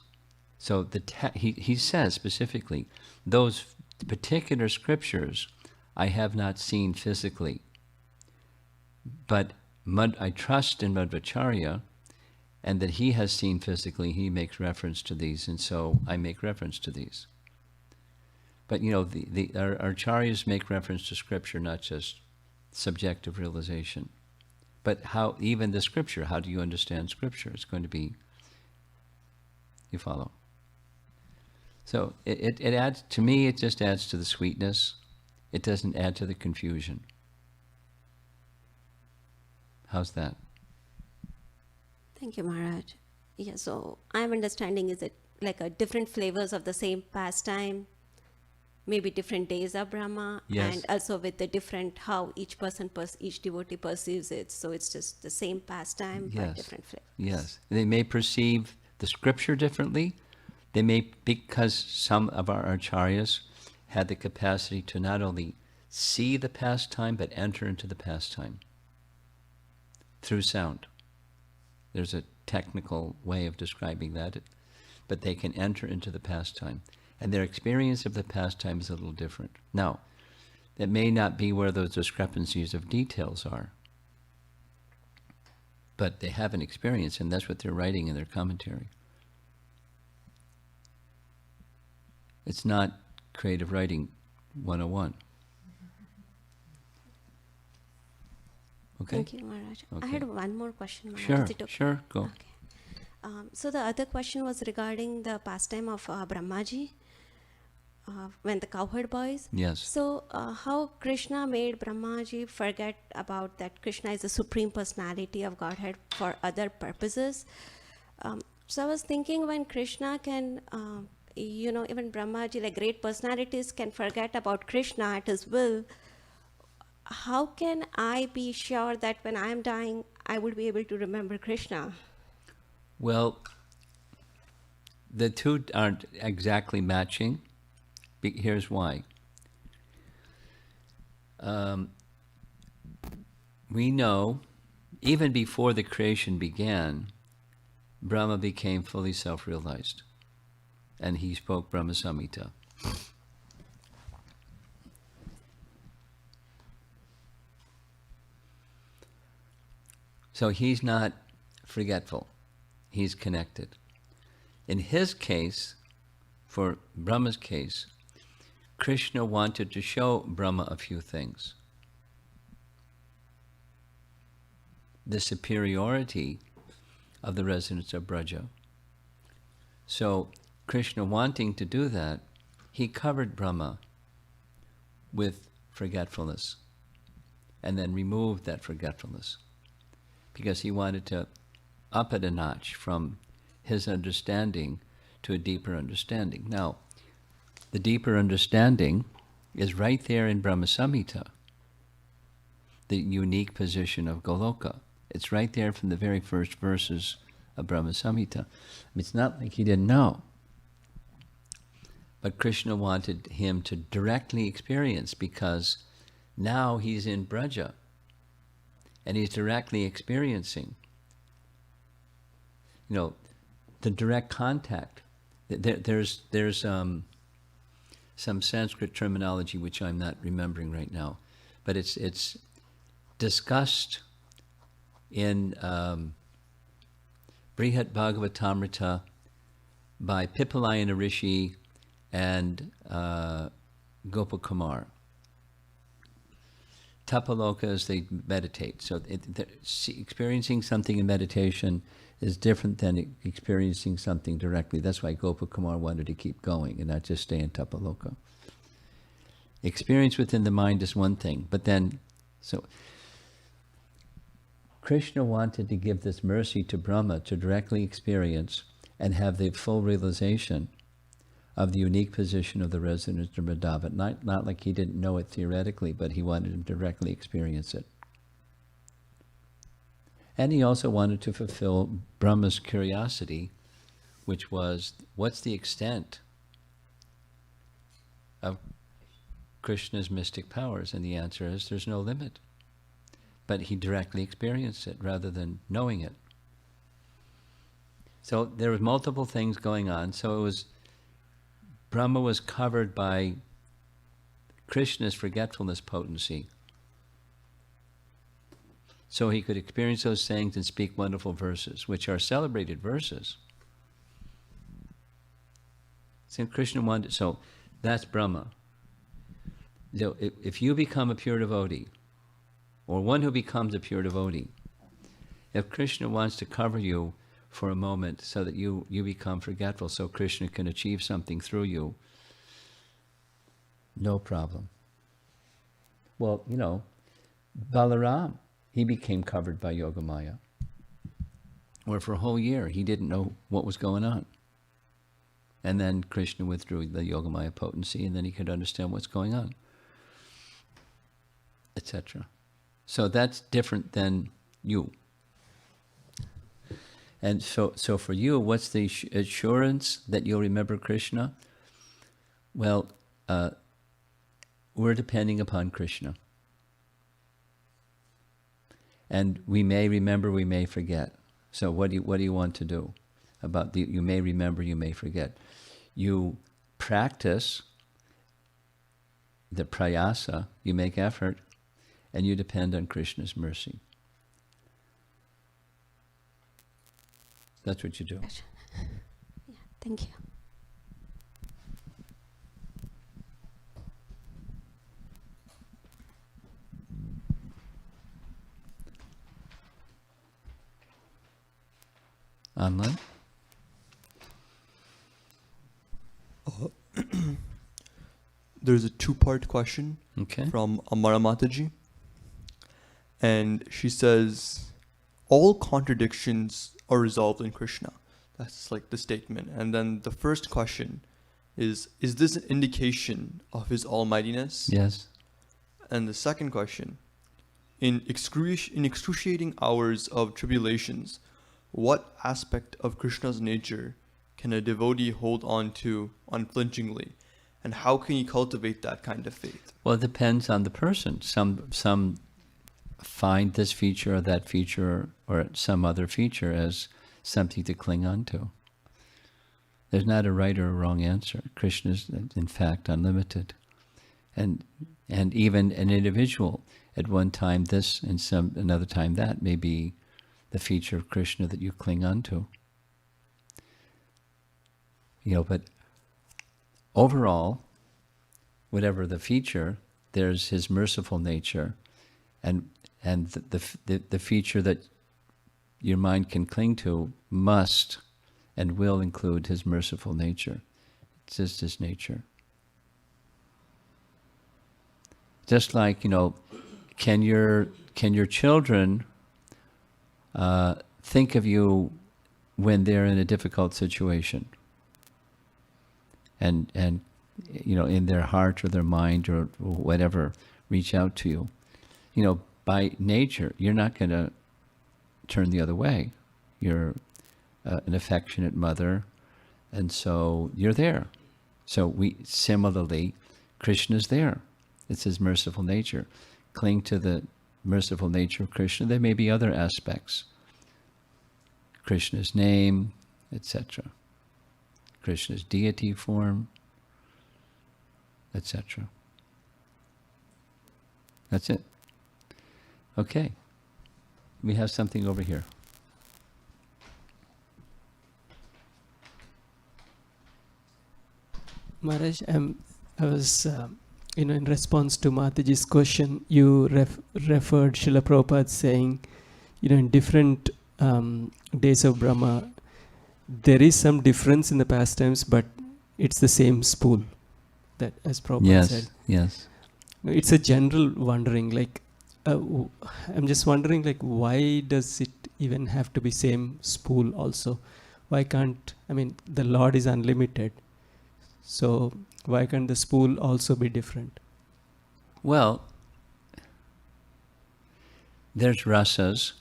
So he says specifically, those particular scriptures I have not seen physically, but I trust in Madhvacharya, and that he has seen physically, he makes reference to these, and so I make reference to these. But our acharyas make reference to scripture, not just subjective realization. But how, even the scripture, how do you understand scripture? It's going to be, you follow. So it adds, to me, it just adds to the sweetness. It doesn't add to the confusion. How's that? Thank you, Maharaj. Yeah, so I'm understanding, is it like a different flavors of the same pastime, maybe different days of Brahma, Yes. and also with the different, how each person, each devotee perceives it. So it's just the same pastime, but Yes. different flavors. Yes. They may perceive the scripture differently. They may, because some of our acharyas had the capacity to not only see the pastime, but enter into the pastime through sound. There's a technical way of describing that, but they can enter into the pastime. And their experience of the pastime is a little different. Now, that may not be where those discrepancies of details are, but they have an experience, and that's what they're writing in their commentary. It's not creative writing 101. Okay? Thank you, Maharaj. Okay. I had one more question, Maharaj. Sure, Is it okay? sure, go. Okay. So the other question was regarding the pastime of Brahmaji, when the cowherd boys. Yes. So how Krishna made Brahmaji forget about that Krishna is the supreme personality of Godhead for other purposes. So I was thinking, when Krishna can, even Brahmaji, like great personalities, can forget about Krishna at his will, how can I be sure that when I'm dying, I would be able to remember Krishna? Well, the two aren't exactly matching. Here's why. We know, even before the creation began, Brahma became fully self-realized. And he spoke Brahma Samhita. So he's not forgetful. He's connected. In his case, for Brahma's case, Krishna wanted to show Brahma a few things. The superiority of the residents of Braja. So Krishna, wanting to do that, he covered Brahma with forgetfulness and then removed that forgetfulness because he wanted to up it a notch from his understanding to a deeper understanding. Now, the deeper understanding is right there in Brahma Samhita. the unique position of Goloka. It's right there from the very first verses of Brahma Samhita. It's not like he didn't know. But Krishna wanted him to directly experience, because now he's in Braja and he's directly experiencing, the direct contact. There's some Sanskrit terminology which I'm not remembering right now, but it's discussed in Brihat Bhagavatamrita by Pipalayana Rishi and Gopakumar. Tapaloka as they meditate. So experiencing something in meditation is different than experiencing something directly. That's why Gopakumar wanted to keep going and not just stay in Tapaloka. Experience within the mind is one thing, but then, so Krishna wanted to give this mercy to Brahma to directly experience and have the full realization of the unique position of the resident of Vrindavan. Not like he didn't know it theoretically, but he wanted him to directly experience it. And he also wanted to fulfill Brahma's curiosity, which was, what's the extent of Krishna's mystic powers? And the answer is, there's no limit. But he directly experienced it rather than knowing it. So there was multiple things going on. So it was, Brahma was covered by Krishna's forgetfulness potency. So he could experience those things and speak wonderful verses, which are celebrated verses. So Krishna wanted, so that's Brahma. So if you become a pure devotee, or one who becomes a pure devotee, if Krishna wants to cover you for a moment so that you become forgetful, so Krishna can achieve something through you, no problem. Well, Balaram, he became covered by Yogamaya. Where for a whole year he didn't know what was going on. And then Krishna withdrew the Yogamaya potency, and then he could understand what's going on, etc. So that's different than you. And so for you, what's the assurance that you'll remember Krishna? Well, we're depending upon Krishna. And we may remember, we may forget. So what do you want to do about you may remember, you may forget. You practice the prayasa, you make effort, and you depend on Krishna's mercy. That's what you do. Yeah, thank you. Online? There's a two-part question Okay. from Amara Mataji. And she says, all contradictions are resolved in Krishna. That's like the statement. And then the first question is this an indication of his almightiness? Yes. And the second question, in excruciating hours of tribulations, what aspect of Krishna's nature can a devotee hold on to unflinchingly? And how can he cultivate that kind of faith? Well, it depends on the person. Some find this feature or that feature or some other feature as something to cling on to. There's not a right or a wrong answer. Krishna is, in fact, unlimited. And even an individual, at one time this and another time that, may be the feature of Krishna that you cling on to. But overall, whatever the feature, there's his merciful nature, and the feature that your mind can cling to must and will include his merciful nature. It's just his nature. Just like, can your children think of you when they're in a difficult situation? And in their heart or their mind or whatever, reach out to you. by nature, you're not going to turn the other way. You're an affectionate mother, and so you're there. So similarly, Krishna's there. It's his merciful nature. Cling to the merciful nature of Krishna. There may be other aspects. Krishna's name, etc. Krishna's deity form, etc. That's it. Okay. We have something over here. Maharaj, I was, in response to Mataji's question, you referred Srila Prabhupada saying, in different days of Brahma, there is some difference in the pastimes, but it's the same spool. That, as Prabhupada said. Yes. It's a general wondering, like, I'm just wondering, like, why does it even have to be same spool also? Why can't, the Lord is unlimited. So why can't the spool also be different? Well, there's rasas,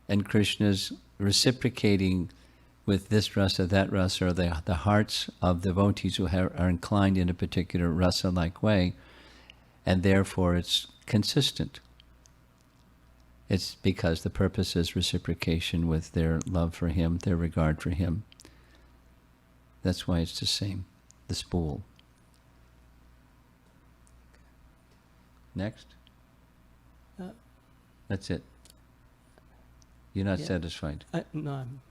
and Krishna's reciprocating with this rasa, that rasa, or the hearts of devotees who are inclined in a particular rasa-like way, and therefore it's consistent. It's because the purpose is reciprocation with their love for him, their regard for him. That's why it's the same. The spool. Next. That's it. You're not satisfied. No, I'm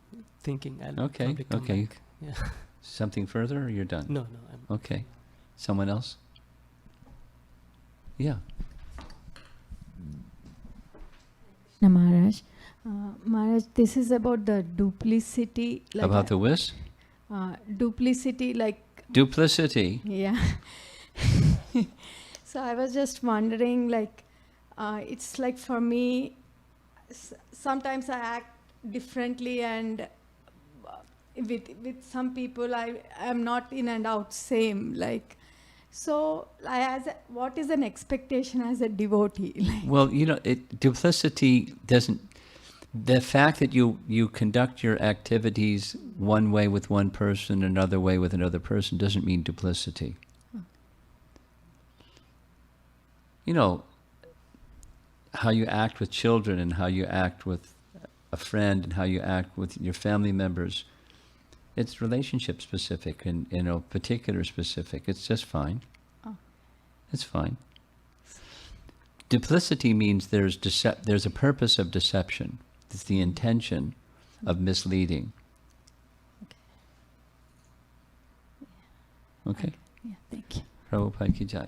thinking. I'll Okay, probably come okay. back. Yeah. Something further, or you're done? No, I'm Okay. Someone else? Yeah. Krishna Maharaj. Maharaj, this is about the duplicity. About the whiz? Duplicity, like... Duplicity. Yeah. So I was just wondering, like, it's like for me, sometimes I act differently, and with some people I am not in and out same, like... So, what is an expectation as a devotee? Like, Well, duplicity doesn't... The fact that you conduct your activities one way with one person, another way with another person, doesn't mean duplicity. How you act with children, and how you act with a friend, and how you act with your family members, it's relationship specific and particular specific. It's just fine. Oh. It's fine. Duplicity means there's a purpose of deception. It's the intention of misleading. Okay? yeah, thank you. Prabhupada ki jai.